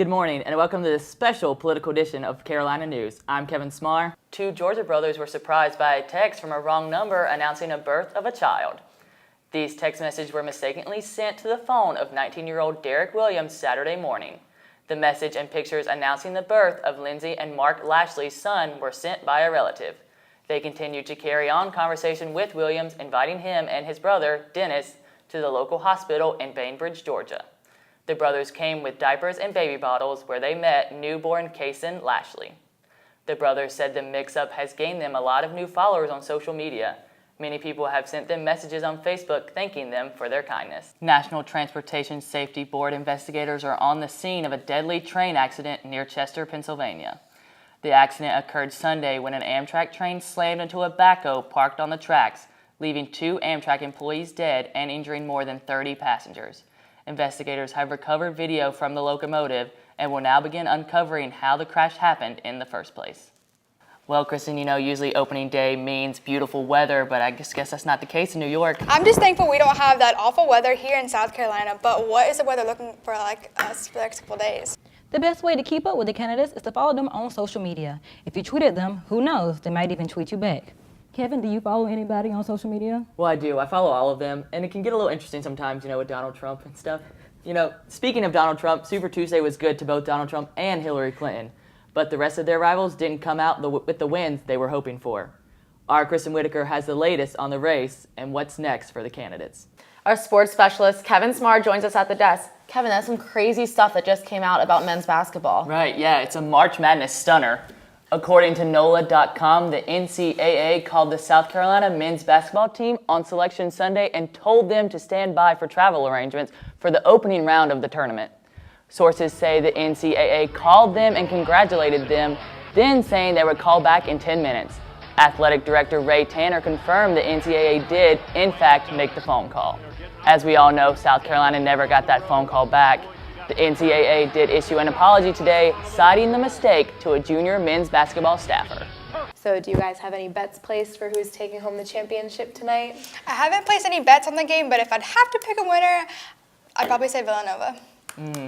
Good morning and welcome to this special political edition of Carolina News. I'm Kevin Smarr. Two Georgia brothers were surprised by a text from a wrong number announcing a birth of a child. These text messages were mistakenly sent to the phone of 19-year-old Derek Williams Saturday morning. The message and pictures announcing the birth of Lindsay and Mark Lashley's son were sent by a relative. They continued to carry on conversation with Williams, inviting him and his brother, Dennis, to the local hospital in Bainbridge, Georgia. The brothers came with diapers and baby bottles where they met newborn Kason Lashley. The brothers said the mix-up has gained them a lot of new followers on social media. Many people have sent them messages on Facebook thanking them for their kindness. National Transportation Safety Board investigators are on the scene of a deadly train accident near Chester, Pennsylvania. The accident occurred Sunday when an Amtrak train slammed into a backhoe parked on the tracks, leaving 2 Amtrak employees dead and injuring more than 30 passengers. Investigators have recovered video from the locomotive and will now begin uncovering how the crash happened in the first place. Well, Kristen, usually opening day means beautiful weather, but I guess that's not the case in New York. I'm just thankful we don't have that awful weather here in South Carolina, but what is the weather looking for like us for the next couple days? The best way to keep up with the candidates is to follow them on social media. If you tweeted them, who knows, they might even tweet you back. Kevin, do you follow anybody on social media? Well, I do. I follow all of them, and it can get a little interesting sometimes, with Donald Trump and stuff. Speaking of Donald Trump, Super Tuesday was good to both Donald Trump and Hillary Clinton, but the rest of their rivals didn't come out with the wins they were hoping for. Our Kristen Whitaker has the latest on the race and what's next for the candidates. Our sports specialist, Kevin Smarr, joins us at the desk. Kevin, that's some crazy stuff that just came out about men's basketball. Right, yeah, it's a March Madness stunner. According to NOLA.com, the NCAA called the South Carolina men's basketball team on Selection Sunday and told them to stand by for travel arrangements for the opening round of the tournament. Sources say the NCAA called them and congratulated them, then saying they would call back in 10 minutes. Athletic Director Ray Tanner confirmed the NCAA did, in fact, make the phone call. As we all know, South Carolina never got that phone call back. The NCAA did issue an apology today, citing the mistake to a junior men's basketball staffer. So do you guys have any bets placed for who's taking home the championship tonight? I haven't placed any bets on the game, but if I'd have to pick a winner, I'd probably say Villanova.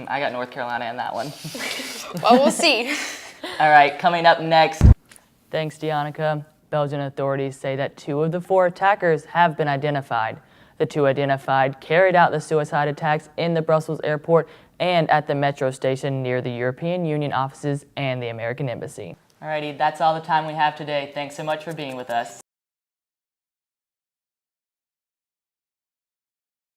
I got North Carolina in that one. Well, we'll see. All right, coming up next. Thanks, Deonica. Belgian authorities say that 2 of the 4 attackers have been identified. The 2 identified carried out the suicide attacks in the Brussels airport and at the metro station near the European Union offices and the American Embassy. Alrighty, that's all the time we have today. Thanks so much for being with us.